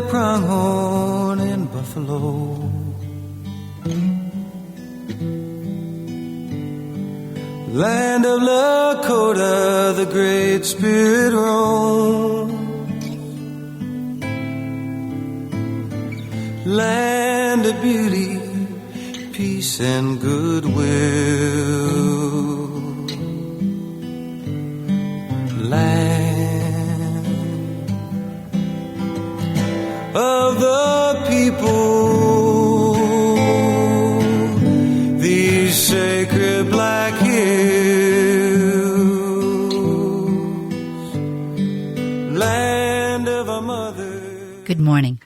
pronghorn and buffalo. Land of Lakota, the Great Spirit roams. Land of beauty, peace and goodwill. Land of the people, these sacred black hills, land of a mother. Good morning,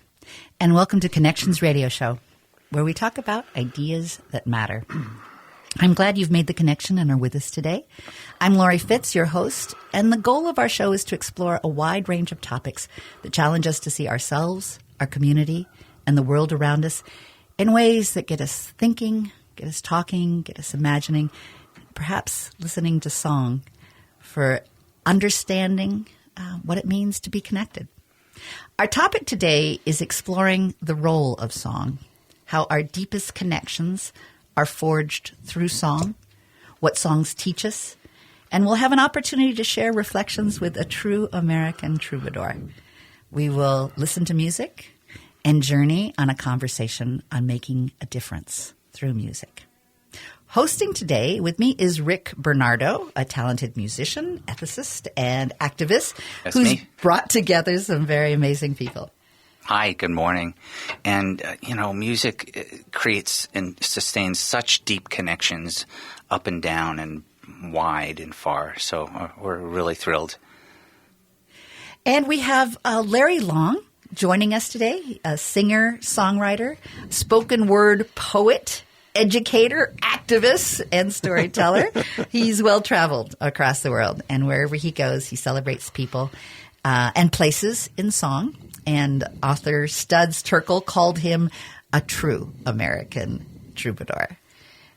and welcome to Connections Radio Show, where we talk about ideas that matter. I'm glad you've made the connection and are with us today. I'm Laurie Fitz, your host, and the goal of our show is to explore a wide range of topics that challenge us to see ourselves, our community, and the world around us in ways that get us thinking, get us talking, get us imagining, perhaps listening to song for understanding what it means to be connected. Our topic today is exploring the role of song, how our deepest connections are forged through song, what songs teach us, and we'll have an opportunity to share reflections with a true American troubadour. We will listen to music and journey on a conversation on making a difference through music. Hosting today with me is Rick Bernardo, a talented musician, ethicist, and activist who's brought together some very amazing people. Hi, good morning. And, music creates and sustains such deep connections up and down and wide and far. So we're really thrilled. And we have Larry Long joining us today, a singer, songwriter, spoken word poet, educator, activist, and storyteller. He's well-traveled across the world, and wherever he goes, he celebrates people and places in song. And author Studs Terkel called him a true American troubadour.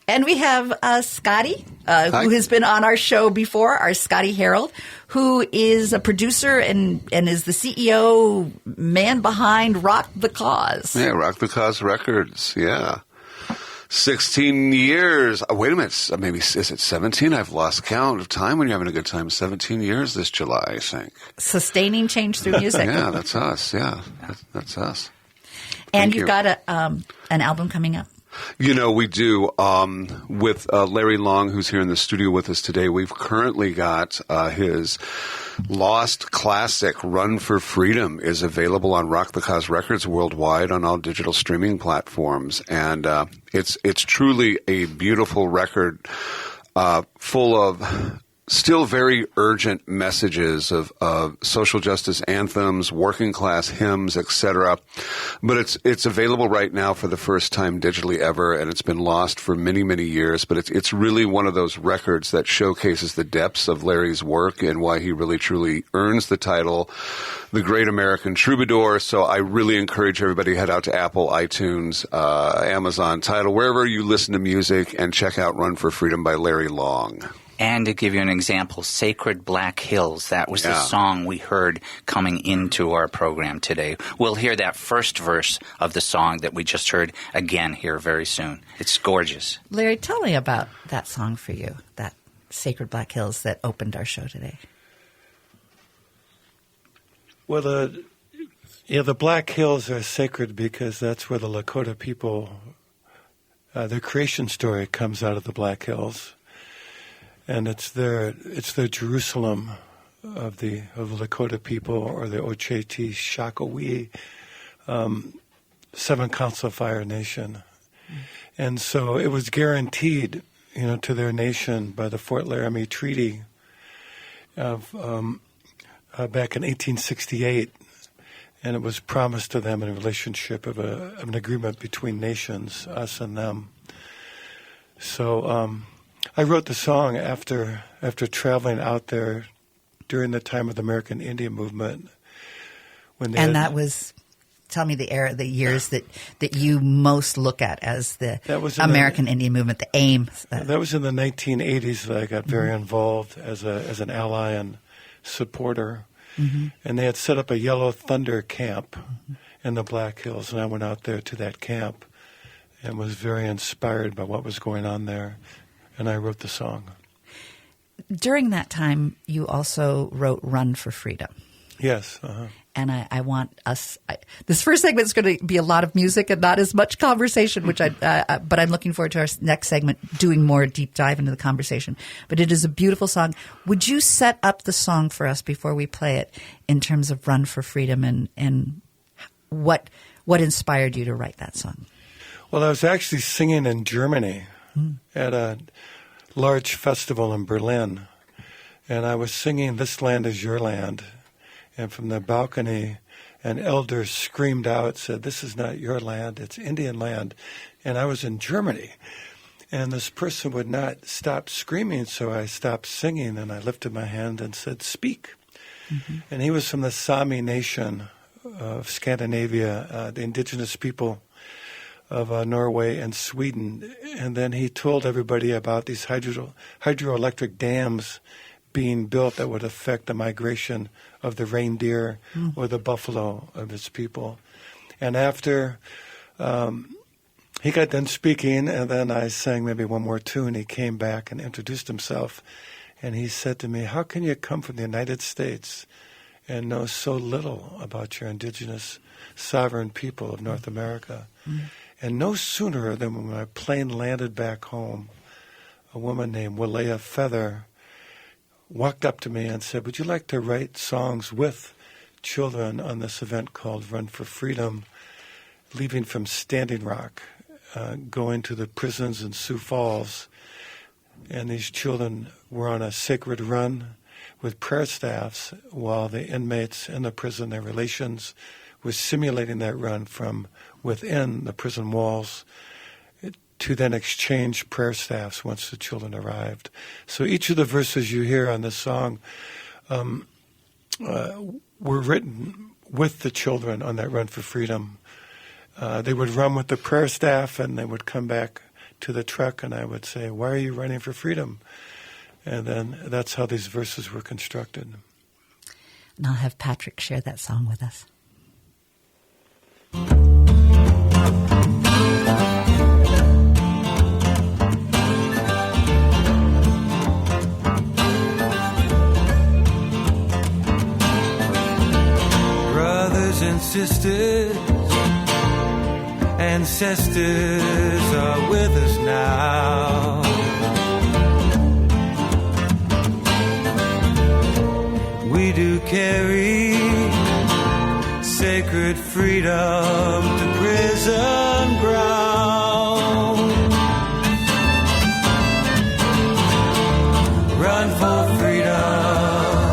And we have Scotty, who has been on our show before, our Scotty Harold, who is a producer and is the CEO, man behind Rock the Cause. Yeah, Rock the Cause Records, yeah. 16 years. Wait a minute. Maybe, is it 17? I've lost count of time when you're having a good time. 17 years this July, I think. Sustaining change through music. Yeah, that's us. Yeah, that's us. And you've got an album coming up. You know, we do. With Larry Long, who's here in the studio with us today, we've currently got his lost classic, Run for Freedom, is available on Rock the Cause Records worldwide on all digital streaming platforms. And it's truly a beautiful record full of still very urgent messages of social justice anthems, working class hymns, etc. But it's available right now for the first time digitally ever, and it's been lost for many, many years. But it's really one of those records that showcases the depths of Larry's work and why he really truly earns the title, the Great American Troubadour. So I really encourage everybody to head out to Apple, iTunes, Amazon, Tidal, wherever you listen to music, and check out Run for Freedom by Larry Long. And to give you an example, Sacred Black Hills, that was the song we heard coming into our program today. We'll hear that first verse of the song that we just heard again here very soon. It's gorgeous. Larry, tell me about that song for you, that Sacred Black Hills that opened our show today. Well, the Black Hills are sacred because that's where the Lakota people, their creation story comes out of the Black Hills. And it's their Jerusalem of the Lakota people, or the Oceti Shakowee, Seven Council Fire Nation. And so it was guaranteed, to their nation by the Fort Laramie Treaty of back in 1868, and it was promised to them in a relationship of an agreement between nations, us and them. So I wrote the song after traveling out there during the time of the American Indian movement. That was, tell me the years that you most look at as the American Indian movement, the AIM. That was in the 1980s that I got very involved as an ally and supporter. Mm-hmm. And they had set up a Yellow Thunder camp in the Black Hills. And I went out there to that camp and was very inspired by what was going on there. And I wrote the song. During that time, you also wrote Run for Freedom. Yes. Uh-huh. And I want us. This first segment is going to be a lot of music and not as much conversation, which but I'm looking forward to our next segment doing more deep dive into the conversation. But it is a beautiful song. Would you set up the song for us before we play it in terms of Run for Freedom and what inspired you to write that song? Well, I was actually singing in Germany at a large festival in Berlin, and I was singing "This Land Is Your Land." And from the balcony, an elder screamed out, said, "This is not your land, it's Indian land." And I was in Germany. And this person would not stop screaming, so I stopped singing, and I lifted my hand and said, "Speak." Mm-hmm. And he was from the Sami nation of Scandinavia, the indigenous people of Norway and Sweden. And then he told everybody about these hydroelectric dams being built that would affect the migration of the reindeer or the buffalo of his people. And after he got done speaking, and then I sang maybe one more tune, he came back and introduced himself. And he said to me, "How can you come from the United States and know so little about your indigenous sovereign people of North America?" And no sooner than when my plane landed back home, a woman named Walea Feather walked up to me and said, "Would you like to write songs with children on this event called Run for Freedom, leaving from Standing Rock, going to the prisons in Sioux Falls?" And these children were on a sacred run with prayer staffs while the inmates in the prison, their relations, were simulating that run from within the prison walls to then exchange prayer staffs once the children arrived. So each of the verses you hear on this song were written with the children on that Run for Freedom. They would run with the prayer staff, and they would come back to the truck, and I would say, "Why are you running for freedom?" And then that's how these verses were constructed. And I'll have Patrick share that song with us. Brothers and sisters, ancestors are with us now. We do carry sacred freedom to prison ground. Run for freedom,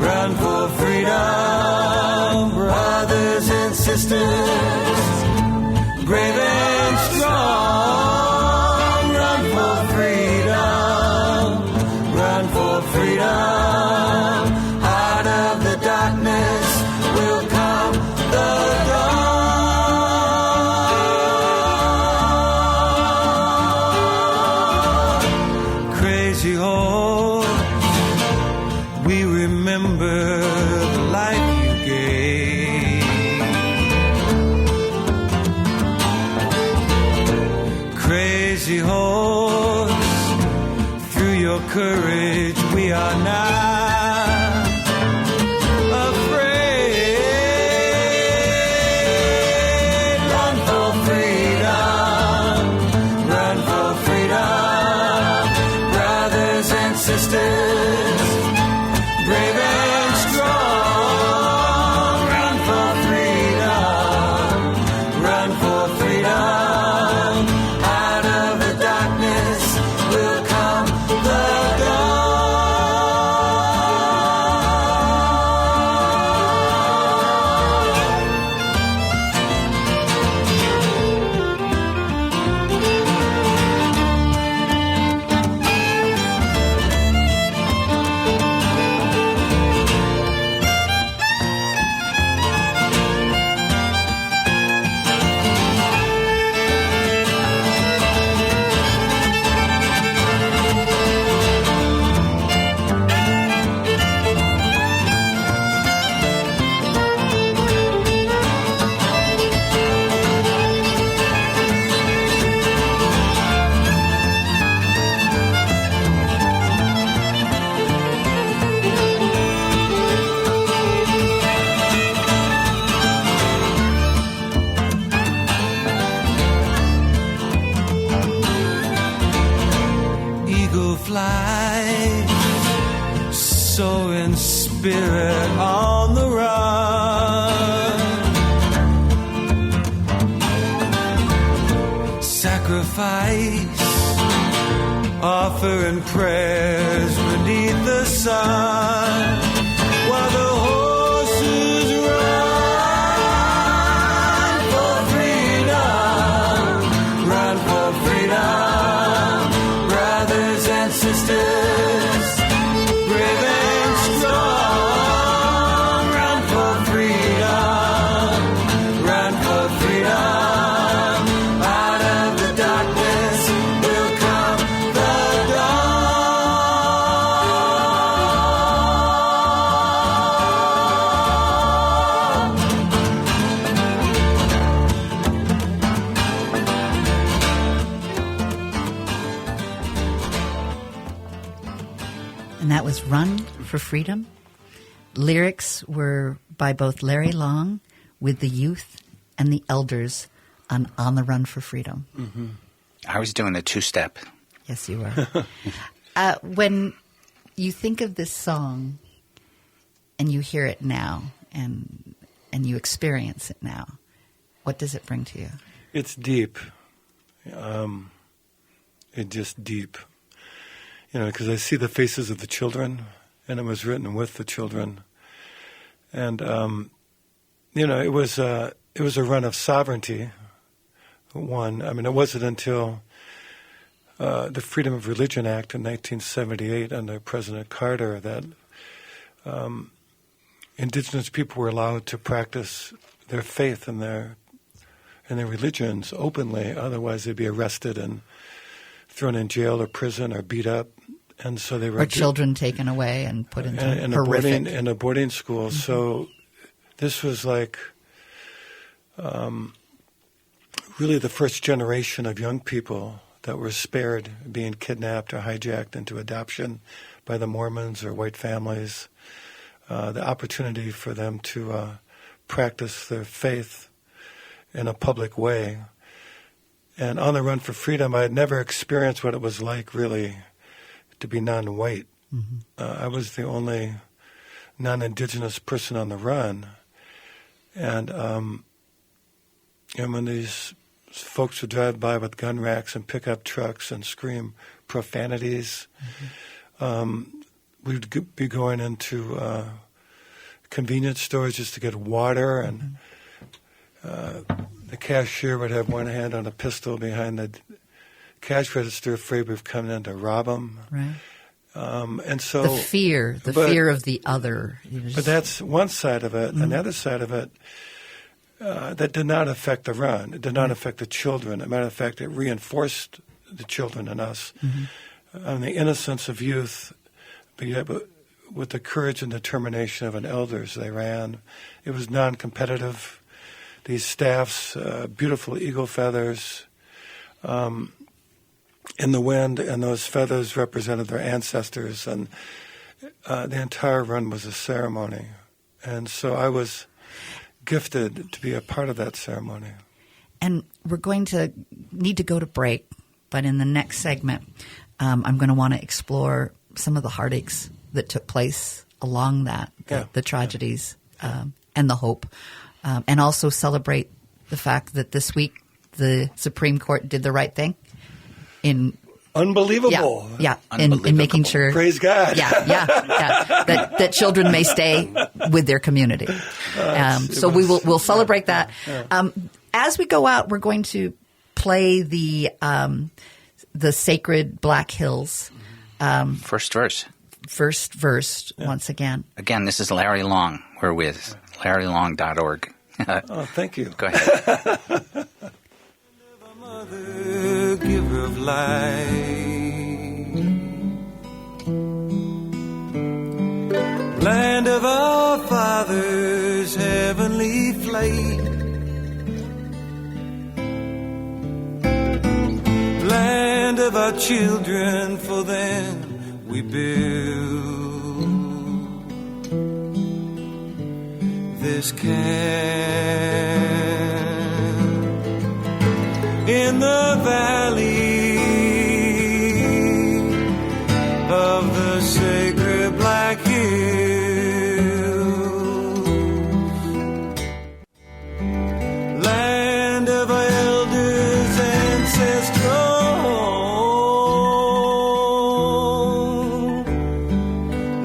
run for freedom, brothers and sisters, brave and strong. Run for freedom, run for freedom. Out of the darkness will come the dawn. Crazy horse, we remember the life you gave. Crazy horse, through your courage we are not flight, so in spirit on the run. Sacrifice, offering prayers beneath the sun, while the horses run for freedom, run for freedom, brothers and sisters, brave and strong, run for freedom, run for freedom, out of the darkness will come the And that was Run for Freedom. Lyrics were by both Larry Long with the youth and the elders on the Run for Freedom. Mm-hmm. I was doing the two-step. Yes, you were. When you think of this song and you hear it now and you experience it now, what does it bring to you? It's deep. It's just deep. You know, because I see the faces of the children, and it was written with the children. And, you know, it was a run of sovereignty. One, I mean, it wasn't until the Freedom of Religion Act in 1978 under President Carter that indigenous people were allowed to practice their faith and their religions openly. Otherwise, they'd be arrested and thrown in jail or prison or beat up. And so they were Or children taken away and put into horrific... in a boarding school. Mm-hmm. So this was like really the first generation of young people that were spared being kidnapped or hijacked into adoption by the Mormons or white families. The opportunity for them to practice their faith in a public way. And on the Run for Freedom, I had never experienced what it was like really to be non-white. Mm-hmm. I was the only non-indigenous person on the run. And when these folks would drive by with gun racks and pickup trucks and scream profanities, we'd be going into convenience stores just to get water, and the cashier would have one hand on a pistol behind the cash register, afraid we've come in to rob them. Right. And so the fear of the other. But that's one side of it. Mm-hmm. And the other side of it, that did not affect the run. It did not affect the children. As a matter of fact, it reinforced the children in us. Mm-hmm. The innocence of youth, but yet with the courage and determination of an elders, they ran. It was non-competitive. These staffs, beautiful eagle feathers, in the wind, and those feathers represented their ancestors, and the entire run was a ceremony. And so I was gifted to be a part of that ceremony. And we're going to need to go to break, but in the next segment, I'm going to want to explore some of the heartaches that took place along that, the tragedies and the hope, and also celebrate the fact that this week the Supreme Court did the right thing. Unbelievable. Yeah. In making sure. Praise God. That children may stay with their community. So we'll celebrate that. As we go out, we're going to play the sacred Black Hills. First verse. Once again. Again, this is Larry Long. We're with LarryLong.org. Oh, thank you. Go ahead. Mother, giver of life, land of our fathers' heavenly flight, land of our children, for them we build this camp. In the valley, of the sacred Black Hills, land of our elders ancestral,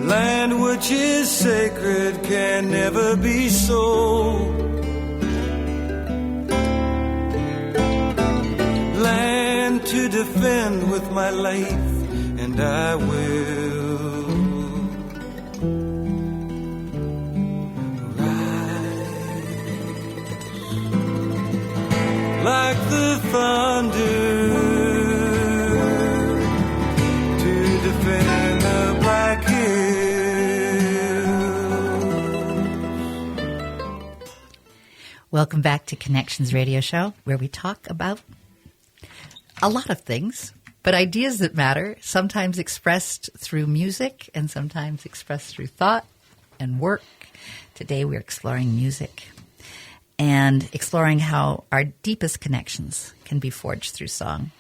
land which is sacred, can never be sold. Land to defend with my life, and I will rise like the thunder to defend the Black Hills. Welcome back to Connections Radio Show, where we talk about a lot of things, but ideas that matter, sometimes expressed through music and sometimes expressed through thought and work. Today we're exploring music and exploring how our deepest connections can be forged through song.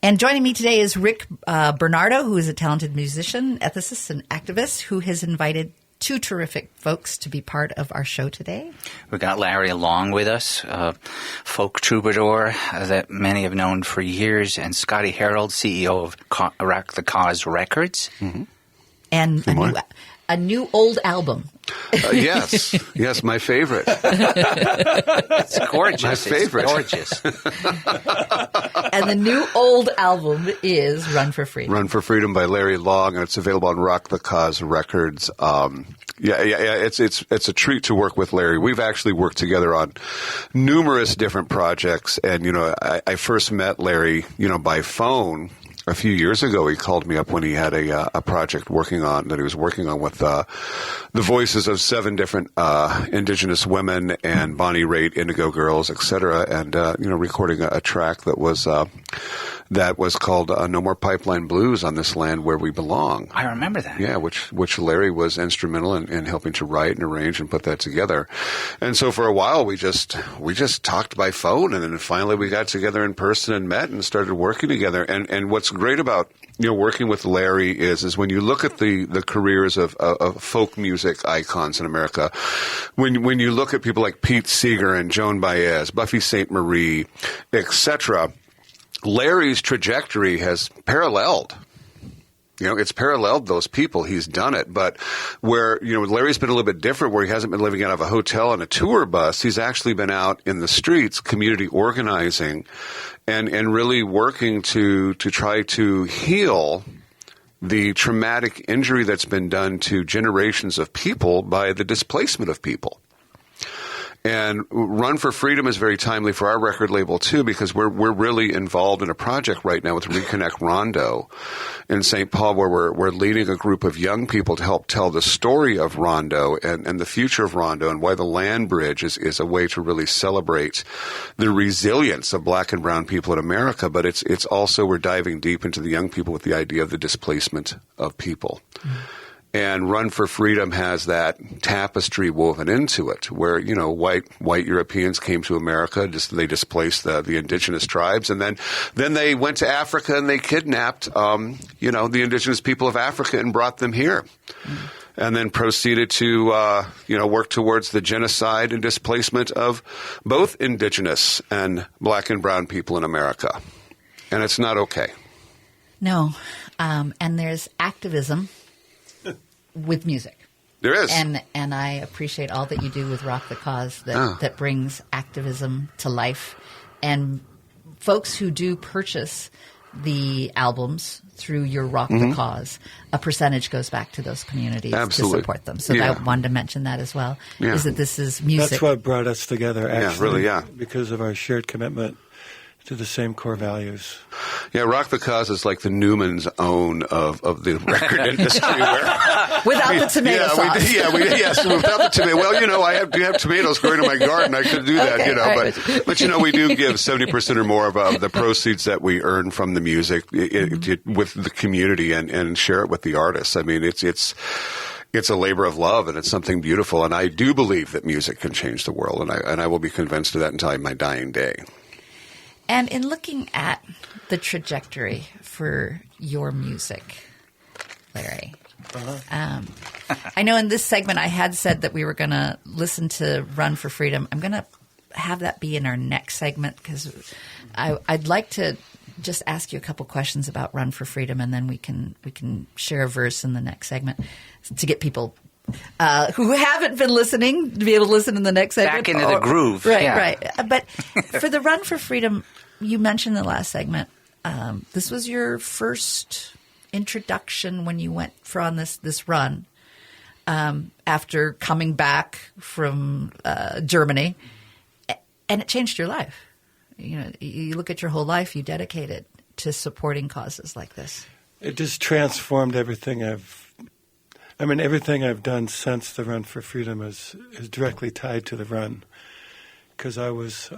And joining me today is Rick Bernardo, who is a talented musician, ethicist, and activist who has invited two terrific folks to be part of our show today. We got Larry Long with us, folk troubadour that many have known for years, and Scotty Harold, CEO of Rock the Cause Records. Mm-hmm. And a new old album. Yes, my favorite. It's gorgeous. My favorite. It's gorgeous. And the new old album is Run for Freedom. Run for Freedom by Larry Long, and it's available on Rock the Cause Records. It's a treat to work with Larry. We've actually worked together on numerous different projects, and I first met Larry, by phone. A few years ago, he called me up when he had a project that he was working on with the voices of 7 different indigenous women and Bonnie Raitt, Indigo Girls, etc., and recording a track that was called No More Pipeline Blues on This Land Where We Belong. I remember that. Yeah, which Larry was instrumental in helping to write and arrange and put that together. And so for a while we just talked by phone, and then finally we got together in person and met and started working together. And what's great about working with Larry is when you look at the careers of folk music icons in America, when you look at people like Pete Seeger and Joan Baez, Buffy St. Marie, etc., Larry's trajectory has paralleled. It's paralleled those people. He's done it. But where, Larry's been a little bit different, where he hasn't been living out of a hotel and a tour bus. He's actually been out in the streets, community organizing, and really working to try to heal the traumatic injury that's been done to generations of people by the displacement of people. And Run for Freedom is very timely for our record label, too, because we're really involved in a project right now with Reconnect Rondo in St. Paul, where we're leading a group of young people to help tell the story of Rondo and the future of Rondo, and why the land bridge is a way to really celebrate the resilience of Black and brown people in America. But it's also, we're diving deep into the young people with the idea of the displacement of people. Mm-hmm. And Run for Freedom has that tapestry woven into it, where, white Europeans came to America, they displaced the indigenous tribes, and then they went to Africa and they kidnapped, the indigenous people of Africa and brought them here. Mm-hmm. And then proceeded to, work towards the genocide and displacement of both indigenous and Black and brown people in America. And it's not okay. No. And there's activism with music. There is. And I appreciate all that you do with Rock the Cause that brings activism to life. And folks who do purchase the albums through your Rock the Cause, a percentage goes back to those communities to support them. So I wanted to mention that as well, is that this is music. That's what brought us together, actually. Yeah, really, because of our shared commitment to the same core values. Yeah, Rock the Cause is like the Newman's Own of the record industry. Without the tomato sauce. Yes, without the tomato. Well, I do have tomatoes growing in my garden. I could do that, right. But we do give 70% or more of the proceeds that we earn from the music with the community and share it with the artists. I mean, it's a labor of love, and it's something beautiful. And I do believe that music can change the world, and I will be convinced of that until my dying day. And in looking at the trajectory for your music, Larry. I know in this segment I had said that we were going to listen to Run for Freedom. I'm going to have that be in our next segment because I'd like to just ask you a couple questions about Run for Freedom, and then we can share a verse in the next segment to get people who haven't been listening to be able to listen in the next segment. Back into the groove. Right, yeah. right. But for the Run for Freedom, you mentioned in the last segment, this was your first introduction when you went on this run after coming back from Germany, and it changed your life. You know, you look at your whole life, you dedicate it to supporting causes like this. It just transformed everything everything I've done since the Run for Freedom is directly tied to the run, because it was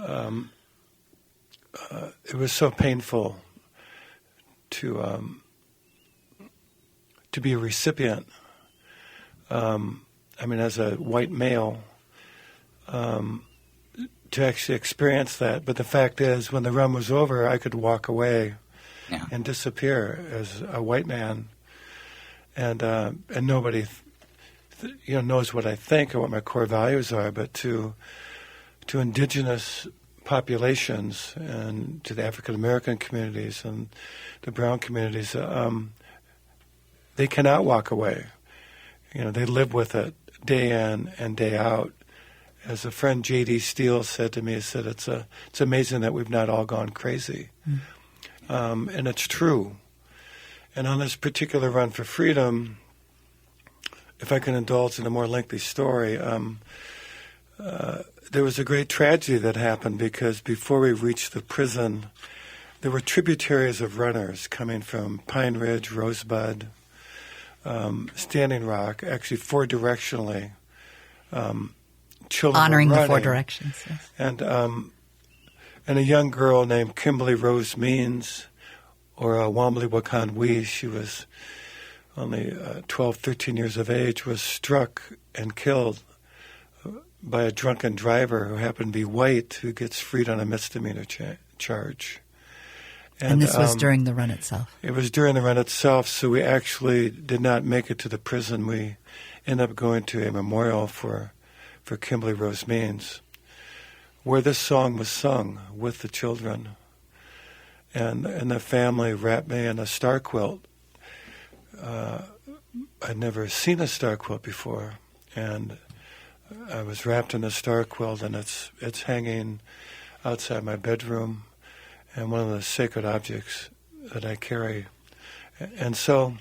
so painful to be a recipient. As a white male, to actually experience that. But the fact is, when the run was over, I could walk away and disappear as a white man, and nobody, knows what I think or what my core values are. But to indigenous populations and to the African American communities and the brown communities, they cannot walk away. They live with it day in and day out. As a friend J.D. Steele said to me, he said, it's amazing that we've not all gone crazy. And it's true. And on this particular Run for Freedom, if I can indulge in a more lengthy story, there was a great tragedy that happened because before we reached the prison, there were tributaries of runners coming from Pine Ridge, Rosebud, Standing Rock, actually four-directionally. Children honoring the four running. directions. Yes. And a young girl named Kimberly Rose Means, or Wambly Wakan Wee, she was only 12, 13 years of age, was struck and killed by a drunken driver who happened to be white, who gets freed on a misdemeanor charge. And this was during the run itself? It was during the run itself, so we actually did not make it to the prison. We ended up going to a memorial for Kimberly Rose Means, where this song was sung with the children. And the family wrapped me in a star quilt. I'd never seen a star quilt before. And I was wrapped in a star quilt, and it's hanging outside my bedroom, and one of the sacred objects that I carry. And so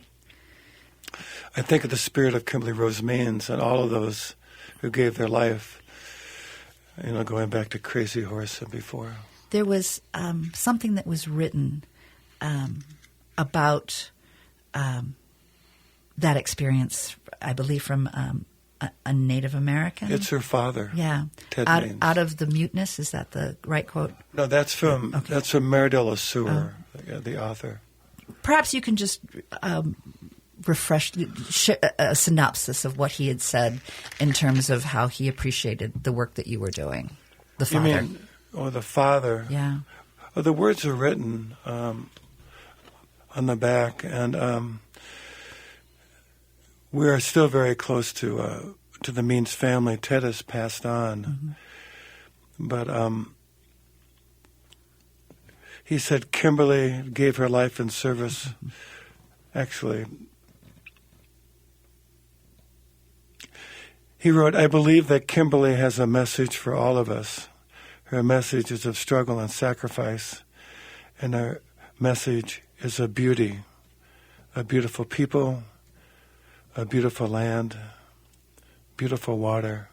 I think of the spirit of Kimberly Rose Means and all of those who gave their life, going back to Crazy Horse and before. There was something that was written about that experience, I believe, from a Native American. It's her father. Yeah. Ted Means. Out of the Muteness, is that the right quote? No, that's from Meredith Seward, the author. Perhaps you can just refresh a synopsis of what he had said in terms of how he appreciated the work that you were doing. The father. You mean, the father? Yeah. Oh, the words are written on the back, and we are still very close to the Means family. Ted has passed on, but he said Kimberly gave her life in service. Actually, he wrote, "I believe that Kimberly has a message for all of us. Her message is of struggle and sacrifice, and her message is of beauty, a beautiful people, a beautiful land, beautiful water,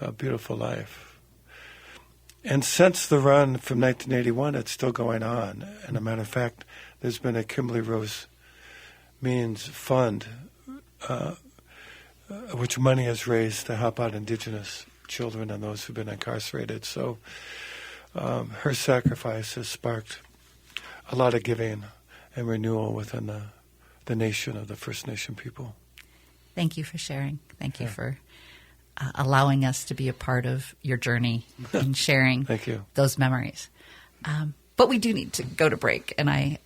a beautiful life." And since the run from 1981, it's still going on. And a matter of fact, there's been a Kimberly Rose Means fund, which money is raised to help out Indigenous children and those who've been incarcerated. So her sacrifice has sparked a lot of giving and renewal within the nation of the First Nation people. Thank you for sharing. Thank you for allowing us to be a part of your journey and sharing Thank you. those memories. But we do need to go to break, and I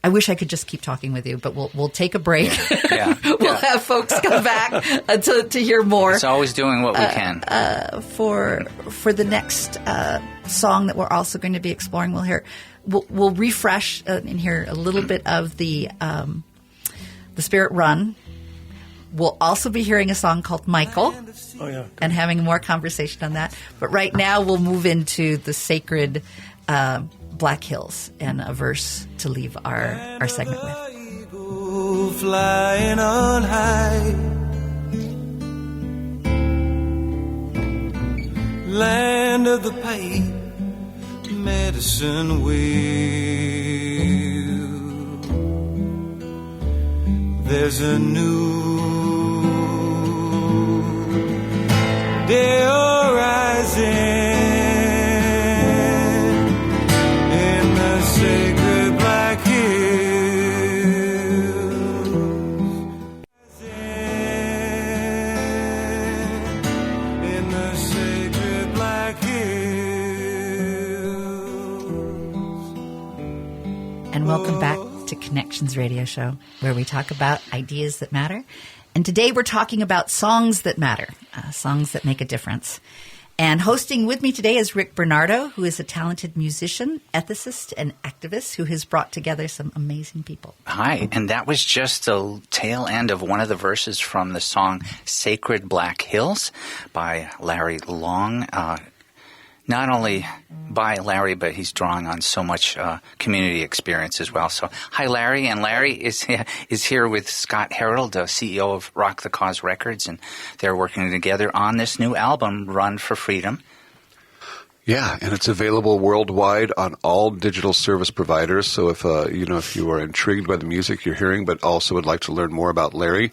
I wish I could just keep talking with you, but we'll take a break. Yeah. We'll have folks come back to hear more. It's always doing what we can. For the next song that we're also going to be exploring, we'll refresh and hear a little bit of the Spirit Run. We'll also be hearing a song called Michael. Oh, yeah. And having more conversation on that. But right now we'll move into the sacred Black Hills and a verse to leave our segment with. Eagle flying on high, land of the pipe, medicine wheel. There's a new day rising in the sacred Black Hills. In the sacred Black Hills. And welcome back to Connections Radio Show, where we talk about ideas that matter. And today we're talking about songs that matter, songs that make a difference. And hosting with me today is Rick Bernardo, who is a talented musician, ethicist, and activist who has brought together some amazing people. Hi, and that was just the tail end of one of the verses from the song Sacred Black Hills by Larry Long. Not only by Larry, but he's drawing on so much community experience as well. So, hi, Larry. And Larry is here with Scott Harold, CEO of Rock the Cause Records, and they're working together on this new album, Run for Freedom. Yeah, and it's available worldwide on all digital service providers. So if you are intrigued by the music you're hearing, but also would like to learn more about Larry,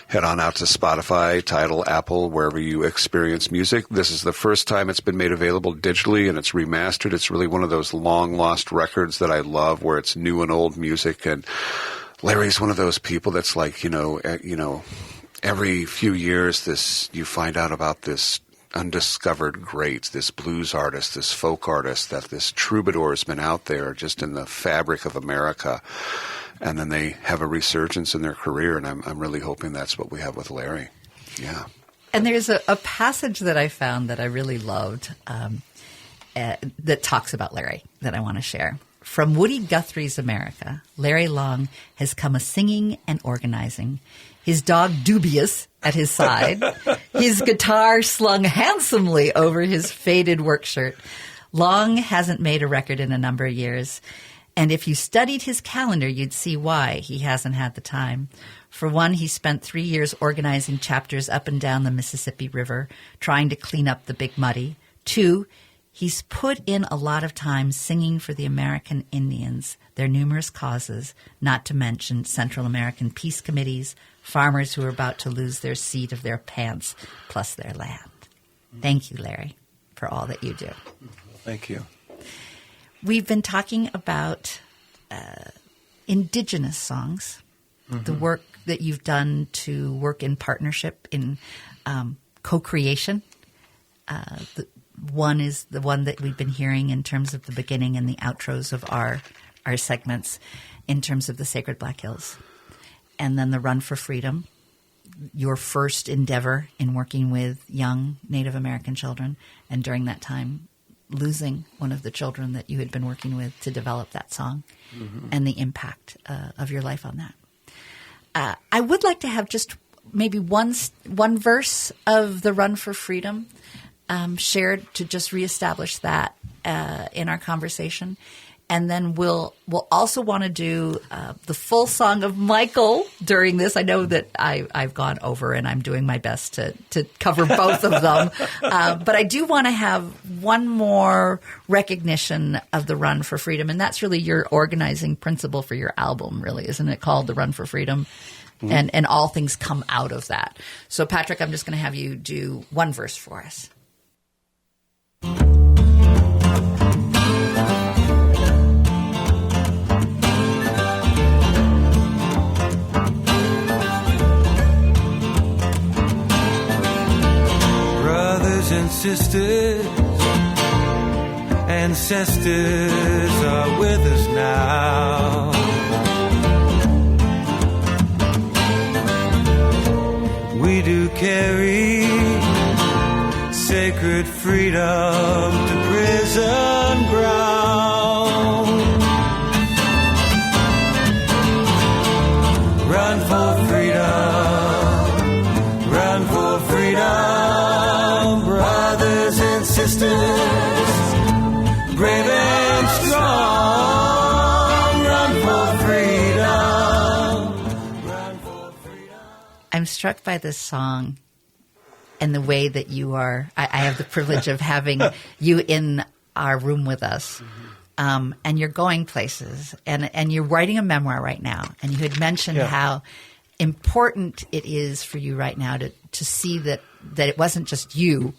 head on out to Spotify, Tidal, Apple, wherever you experience music. This is the first time it's been made available digitally, and it's remastered. It's really one of those long lost records that I love, where it's new and old music. And Larry's one of those people that's like, every few years you find out about this undiscovered great, this blues artist, this folk artist, that this troubadour has been out there just in the fabric of America, and then they have a resurgence in their career, and I'm really hoping that's what we have with Larry. Yeah. And there's a passage that I found that I really loved that talks about Larry that I want to share. From Woody Guthrie's America, Larry Long has come a-singing and organizing, his dog dubious at his side, his guitar slung handsomely over his faded work shirt. Long hasn't made a record in a number of years, and if you studied his calendar, you'd see why he hasn't had the time. For one, he spent 3 years organizing chapters up and down the Mississippi River, trying to clean up the Big Muddy. 2, he's put in a lot of time singing for the American Indians, their numerous causes, not to mention Central American peace committees, farmers who are about to lose their seat of their pants, plus their land. Thank you, Larry, for all that you do. Thank you. We've been talking about indigenous songs, the work that you've done to work in partnership in co-creation. One is the one that we've been hearing in terms of the beginning and the outros of our segments in terms of the Sacred Black Hills. And then the Run for Freedom, your first endeavor in working with young Native American children, and during that time losing one of the children that you had been working with to develop that song, and the impact of your life on that. I would like to have just maybe one verse of the Run for Freedom shared to just reestablish that in our conversation. And then we'll also want to do the full song of Michael during this. I know that I've gone over, and I'm doing my best to cover both of them. But I do want to have one more recognition of the Run for Freedom, and that's really your organizing principle for your album, really, isn't it? Called the Run for Freedom, and all things come out of that. So, Patrick, I'm just going to have you do one verse for us. And sisters, ancestors are with us now. freedom to prison ground. Run for freedom, run for freedom, brothers and sisters, brave and strong. Run for freedom, run for freedom. I'm struck by this song and the way that you are. I have the privilege of having you in our room with us. And you're going places, and you're writing a memoir right now. And you had mentioned how important it is for you right now to see that it wasn't just you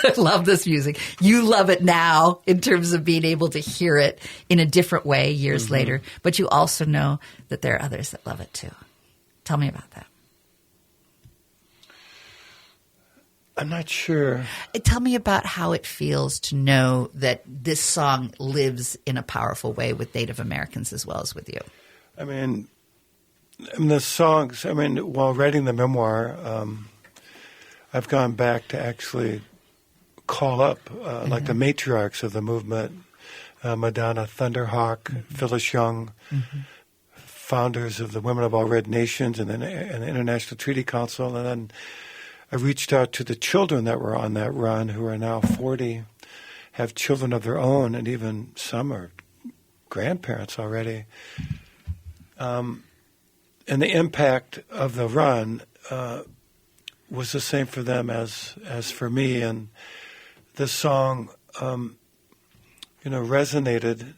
that love this music. You love it now in terms of being able to hear it in a different way years later. But you also know that there are others that love it too. Tell me about that. I'm not sure. Tell me about how it feels to know that this song lives in a powerful way with Native Americans as well as with you. I mean, the songs, while writing the memoir, I've gone back to actually call up like the matriarchs of the movement, Madonna Thunderhawk, Phyllis Young, founders of the Women of All Red Nations and the International Treaty Council, and then I reached out to the children that were on that run, who are now 40, have children of their own, and even some are grandparents already. And the impact of the run was the same for them as for me. And the song, resonated,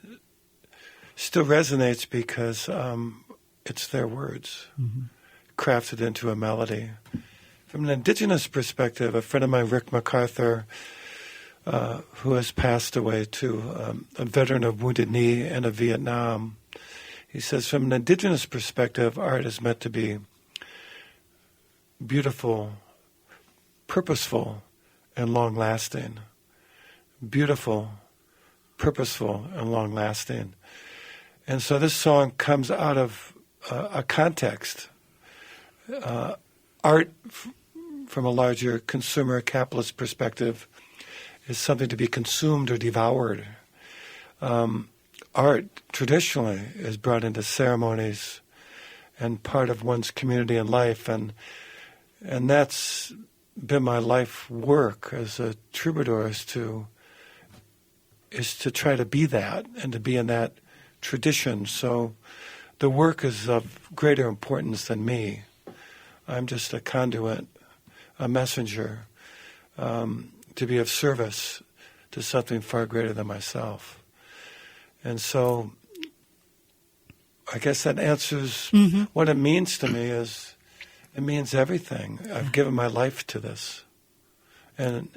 still resonates because it's their words, crafted into a melody. From an indigenous perspective, a friend of mine, Rick MacArthur, who has passed away too, a veteran of Wounded Knee and of Vietnam, he says, from an indigenous perspective, art is meant to be beautiful, purposeful, and long-lasting. Beautiful, purposeful, and long-lasting. And so this song comes out of a context. Art, from a larger consumer capitalist perspective, is something to be consumed or devoured. Art, traditionally, is brought into ceremonies and part of one's community and life, and that's been my life work as a troubadour, is to try to be that and to be in that tradition. So the work is of greater importance than me. I'm just a conduit, a messenger, to be of service to something far greater than myself. And so I guess that answers what it means to me. Is it means everything. I've given my life to this. And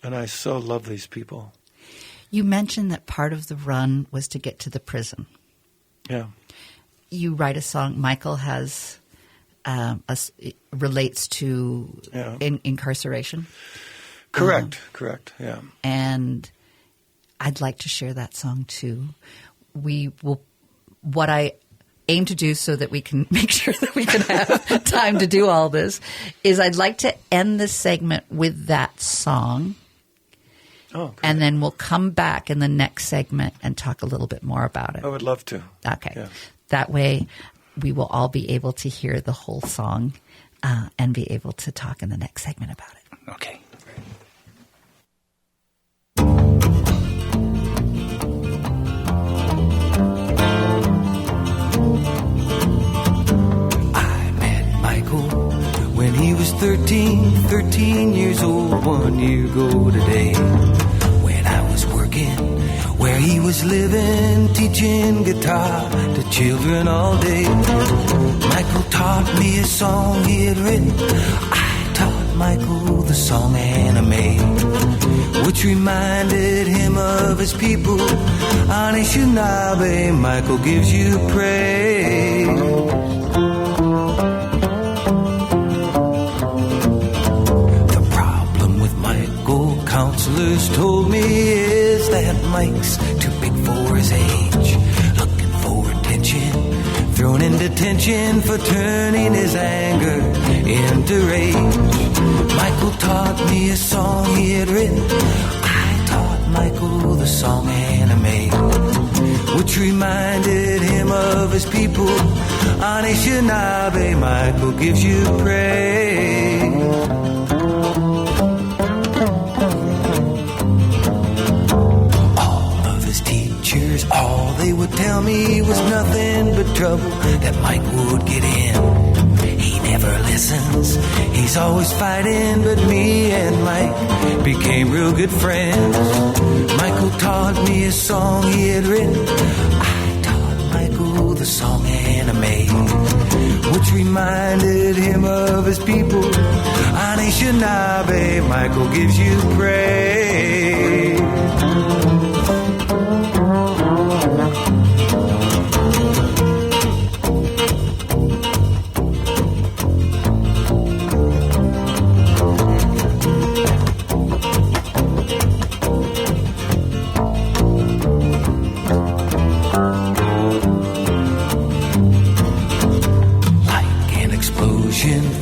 I so love these people. You mentioned that part of the run was to get to the prison. Yeah. You write a song, Michael has... relates to incarceration. Correct, yeah. And I'd like to share that song too. What I aim to do so that we can make sure that we can have time to do all this is I'd like to end this segment with that song. Oh, great. And then we'll come back in the next segment and talk a little bit more about it. I would love to. Okay. Yeah. That way we will all be able to hear the whole song and be able to talk in the next segment about it. Okay. I met Michael when he was 13 years old, 1 year ago today. When I was working where he was living, teaching guitar to children all day. Michael taught me a song he had written. I taught Michael the song Anime, which reminded him of his people. Anishinaabe, Michael gives you praise. The problem with Michael, counselors told me, is that Mike's too big for his age, looking for attention, thrown in detention for turning his anger into rage. Michael taught me a song he had written. I taught Michael the song Anime, which reminded him of his people. Anishinaabe, Michael gives you praise. All of his teachers, all they would tell me was nothing but trouble that Mike would get in. He never listens, he's always fighting, but me and Mike became real good friends. Michael taught me a song he had written. I taught Michael the song Anime, which reminded him of his people. Anishinaabe, Michael gives you praise.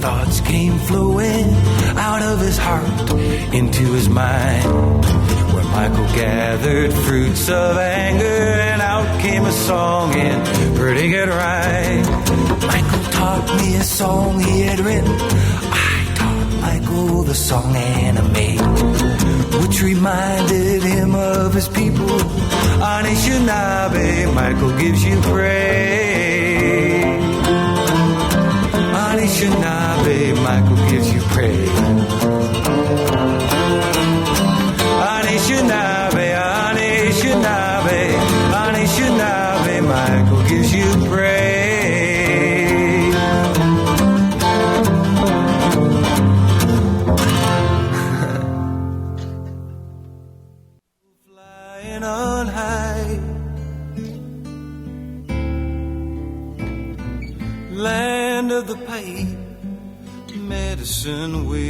Thoughts came flowing out of his heart into his mind, where Michael gathered fruits of anger, and out came a song in pretty good rhyme. Michael taught me a song he had written. I taught Michael the song Anime, which reminded him of his people. Anishinaabe, Michael gives you praise. Anishinaabe, Michael gives you praise. Anishinaabe, Anishinaabe, Anishinaabe, Michael gives you praise. Flying on high, land of the pipe, medicine wheel.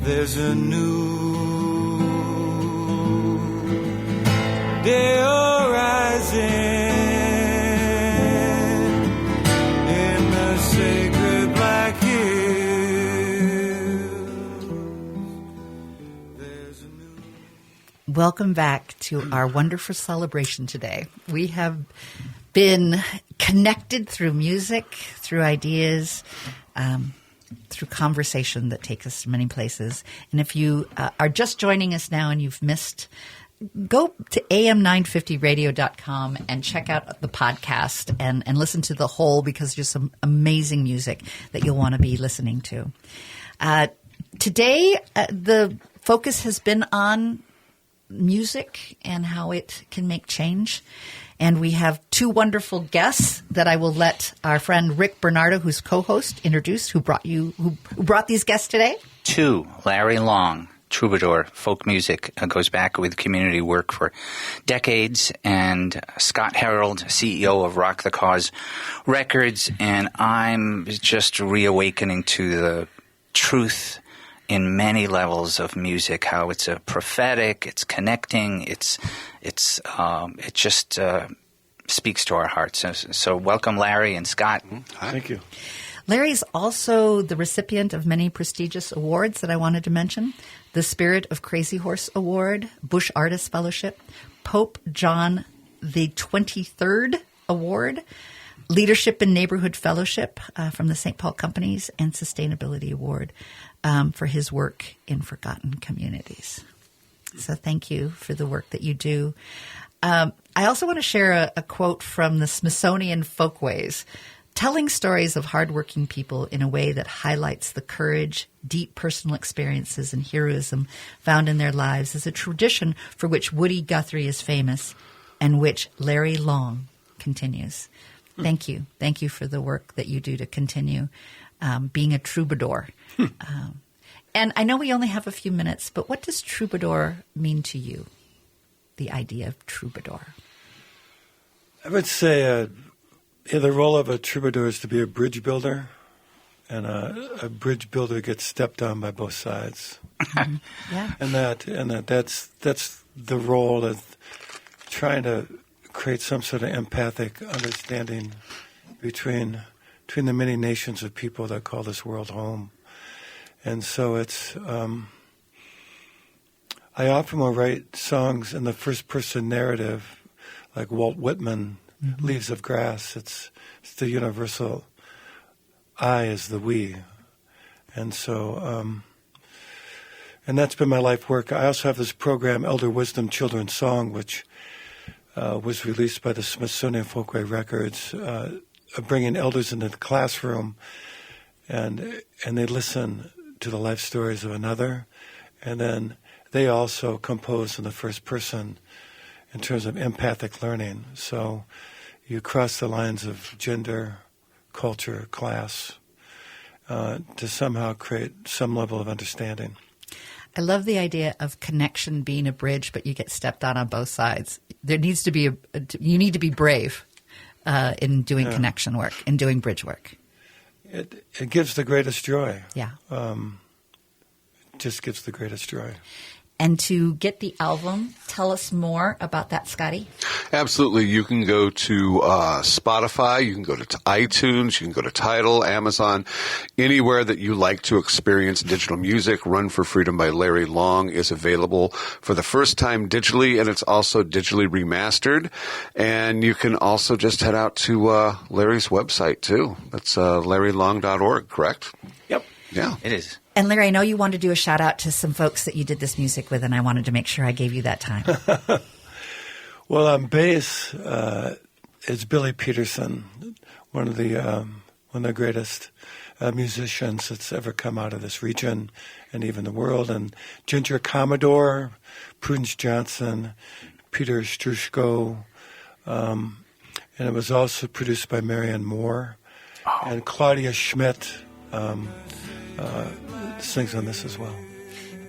There's a new day arising in the sacred Black Hills. There's a new... Welcome back to our wonderful celebration today. We have been connected through music, through ideas, through conversation that takes us to many places. And if you are just joining us now and you've missed, go to am950radio.com and check out the podcast and listen to the whole, because there's some amazing music that you'll want to be listening to. Today, the focus has been on music and how it can make change. And we have two wonderful guests that I will let our friend Rick Bernardo, who's co-host, introduce, who brought these guests today. Two, Larry Long, troubadour, folk music, goes back with community work for decades, and Scott Harold, CEO of Rock the Cause Records, and I'm just reawakening to the truth in many levels of music, how it's a prophetic, it's connecting, it just speaks to our hearts. So welcome, Larry and Scott. Hi. Thank you. Larry's also the recipient of many prestigious awards that I wanted to mention: the Spirit of Crazy Horse Award, Bush Artist Fellowship, Pope John the 23rd Award, Leadership in Neighborhood Fellowship from the St. Paul Companies, and Sustainability Award for his work in forgotten communities. So thank you for the work that you do. I also want to share a quote from the Smithsonian Folkways. Telling stories of hardworking people in a way that highlights the courage, deep personal experiences, and heroism found in their lives is a tradition for which Woody Guthrie is famous and which Larry Long continues. Thank you. Thank you for the work that you do to continue being a troubadour. And I know we only have a few minutes, but what does troubadour mean to you, the idea of troubadour? I would say the role of a troubadour is to be a bridge builder, and a bridge builder gets stepped on by both sides. Yeah. And that's the role of trying to create some sort of empathic understanding between between the many nations of people that call this world home. And so it's, I often will write songs in the first-person narrative, like Walt Whitman, Leaves of Grass. It's the universal I is the we. And so, and that's been my life work. I also have this program, Elder Wisdom Children's Song, which was released by the Smithsonian Folkway Records, bringing elders into the classroom, and they listen to the life stories of another, and then they also compose in the first person in terms of empathic learning. So you cross the lines of gender, culture, class, to somehow create some level of understanding. I love the idea of connection being a bridge, but you get stepped on both sides. There needs to be you need to be brave in doing connection work, in doing bridge work. It gives the greatest joy. Yeah. Just gives the greatest joy. And to get the album, tell us more about that, Scotty. Absolutely. You can go to Spotify, you can go to iTunes, you can go to Tidal, Amazon, anywhere that you like to experience digital music. Run for Freedom by Larry Long is available for the first time digitally, and it's also digitally remastered. And you can also just head out to Larry's website, too. That's larrylong.org, correct? Yep. Yeah. It is. And Larry, I know you wanted to do a shout out to some folks that you did this music with, and I wanted to make sure I gave you that time. Well, on bass, it's Billy Peterson, one of the greatest musicians that's ever come out of this region and even the world. And Ginger Commodore, Prudence Johnson, Peter Strushko, and it was also produced by Marianne Moore. And Claudia Schmidt sings on this as well.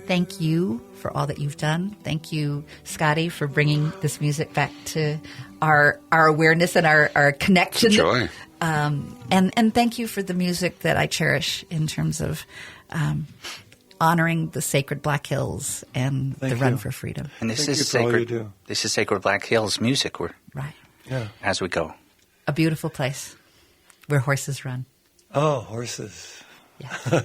Thank you for all that you've done. Thank you, Scotty, for bringing this music back to our awareness and our connection. Joy. And thank you for the music that I cherish in terms of honoring the sacred Black Hills and the Run for Freedom. And this Thank is you for all you sacred. do. This is Sacred Black Hills music. We're Right. Yeah. as we go. A beautiful place where horses run. Oh, horses. Yeah.